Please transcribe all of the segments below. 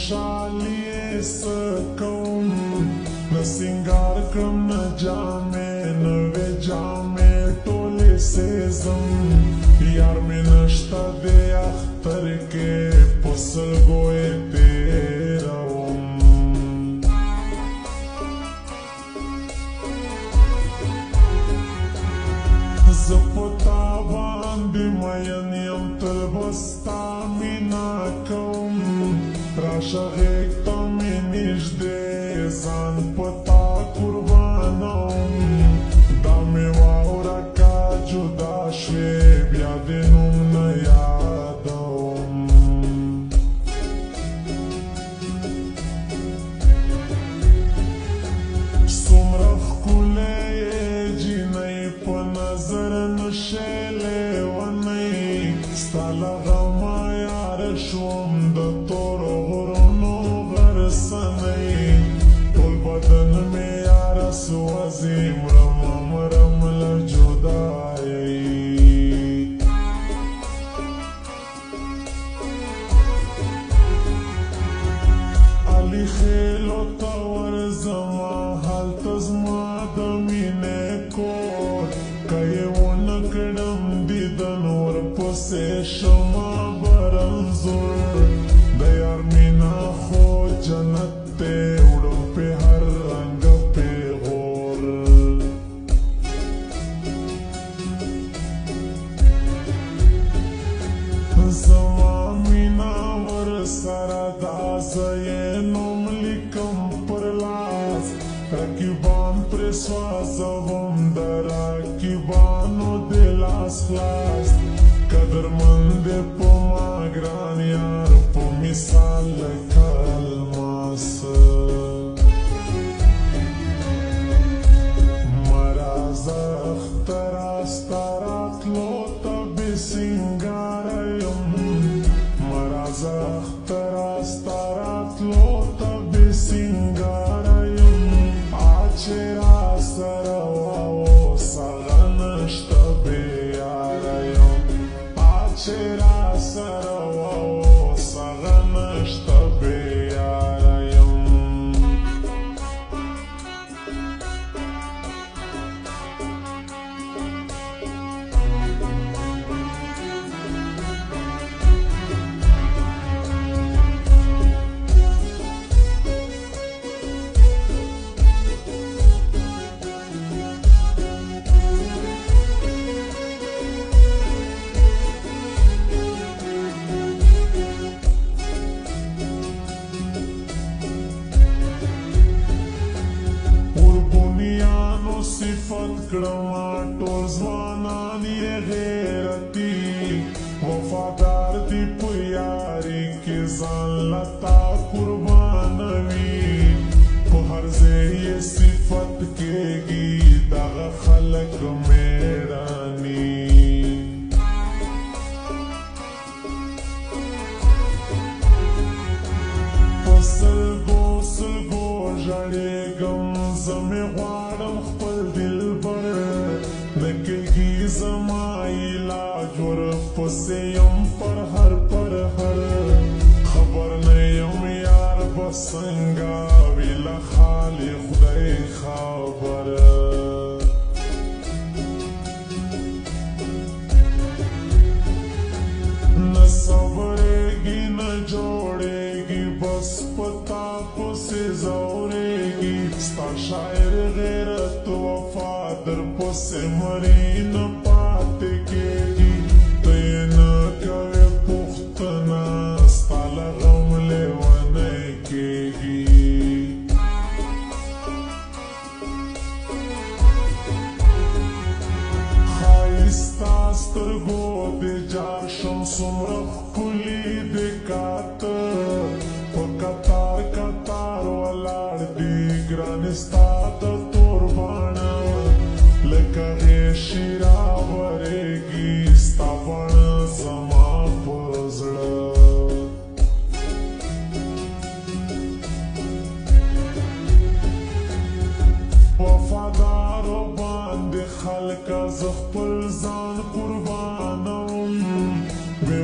خوشحالی سکوم نسنگار کم نجامے نوے جامے ٹولے سیزم یار میں نشتا دے اختر کے پسل گوئے تیرا زپتا باندی مین یم تل بستا مینا کم راشا غیکتا می نجده زان پتا قربانم دامی واورا کا جدا شوی بیادنم نیادم سمرخ کلی جینی پا نظر نشیلی ونی ستالا غما یار شوم دا تور غرونو غرسنی طول بدن میں یار سوازی مرم مرم لجدائی علی خیلو تاور زما حال تزما دمینه کور کئی ونکڑم دیدن ورپسی شما برنزور دیار مینا خو جنت تے اڑم پہ ہر رنگ پہ غور زما مینا ور سارا دازینم لکم پر لاس رکیبان پر سوازم در رکیبانو دلاس خلاص قدر مند پو ما گران یار پو مثال کلماس مراز اختر استارات لوتا بسنگاریم مراز اختر استارات لوتا بسنگاریم آچرا سرواو سغنشتا بیاریم آچرا سرواو سغنشتا بیاریم صفت کرما ټول ځوانان یې غیرتي وفادار دي په یاري کې ځان لتا قربانوي په هر ځای یې صفت کېږي دغه خلک میړاني په سلګو سلګو ژړېږم زه مې غواړم نکلگی زما علاج ورپسیم پر ہر خبر نیم یار بسنگا ویلا خالی خدای خبر نہ صبرے گی نہ جوڑے گی بس پتا پسی زورے گی ستا شاعر غیرت وفا در پسی مری نہ پاتے کیگی تی نہ کوئی پختنا ستا لغم لیوانے کیگی خائستا سترگو دے جار شم سمرخ کلی دے کات پکتار کتار والار دی گرانستا دا توربانا لکا غیشی راورېږي ستا بڼه زما په زړه وفادارو باندې خلکه زه خپل ځان قربانوم بې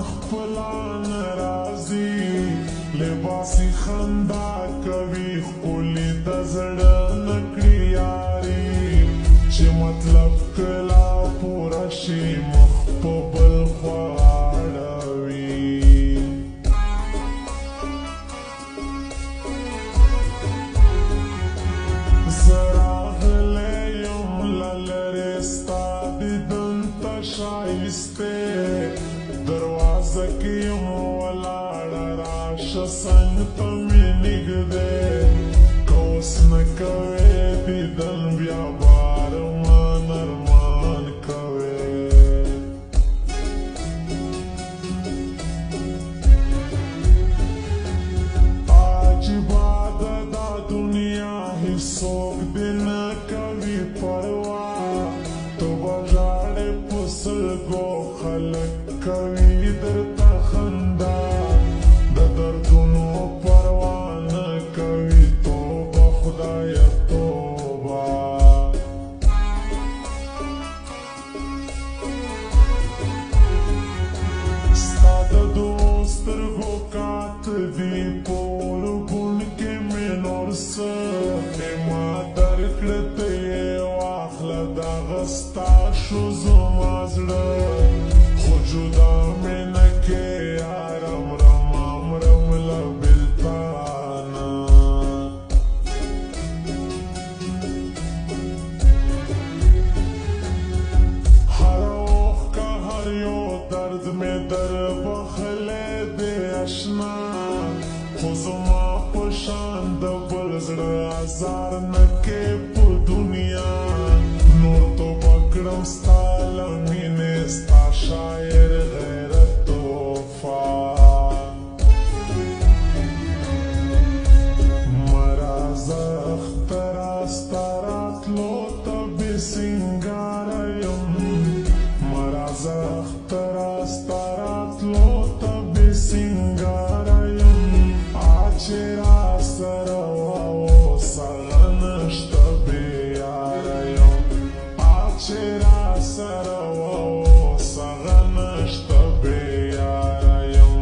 خپلا نرازي لباسي خندا کوي خپلی د زړه نکړي یاري چې مطلب کلا پورا شي مخ په بل خوا اړوي زه راغلی یم له لرې ستا دیدن ته ښایسته دروازه کې یم ولاړه راشه څنګ ته مې نږدې که اوس نه کوې دیدن بیا بار ارمان ارمان کوې عجیبه ده دا دنیا هیڅوک دې نه کوي پروا ته به ژاړې په سلګو خلک کوي درته خندا د دردونو پروا نه کوي توبه خدایه توبه ستا د دوو سترګو کاته دي په اورګون کې مې نور څه ما درکړه ته یې واخله دغه ستا شو زما زړه خو جدا مې نه کې یاره مرم له بېلتانه هره اوښکه هر یو درد مې در بخلی دی اشنا خو زما په شان د بل زړه ازار نه کې په دنیا نور توبه کړم ستا له مینې ستا شاعر غیرت وفا مرازه اخترا ستا راتلو ته بې سینګاره یم مرازه اخترا ستا راتلو ته بې سینګاره یم چې را سره واوس هغه نشته بې یاره یم چې را سره واوس هغه نشته بې یاره یم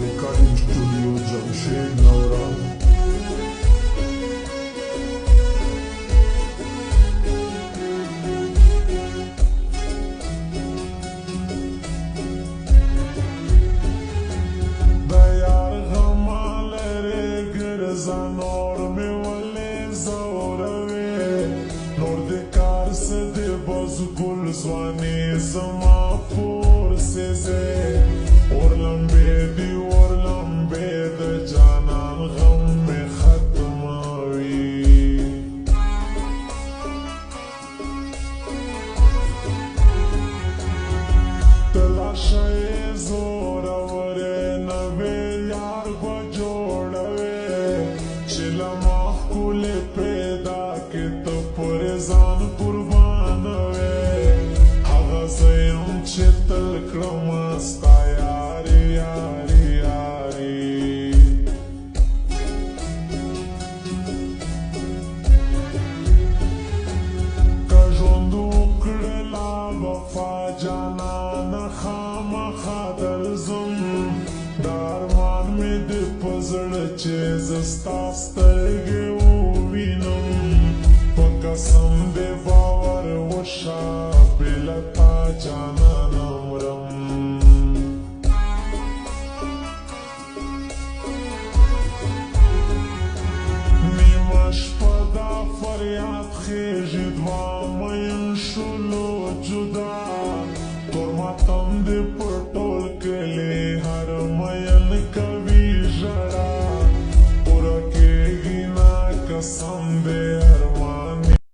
Recording Studio Jamshed Naura دا یار غما لرې ګرځه نور مې ولې زوروې نور د کار څه د بزګل ځواني زما پور سېزې اور لمبې دي اور لمبې د جانان غم مې ختموي تلاشه یې زورورې نوې یار به جوړوې چې له ما ښکلې پیدا کې ته پرې ځان قربانوې هغه زه یم چې تل کړم ستا یاري یاري یاري که ژوند وکړله وفا جانانه خامخا درځم دا ارمان مې د په زړه چې زه ستا سترګې ووینم په قسم دې باور وشه بې له تا جانانه مرم نیمه شپه دا فریاد خیژي دوه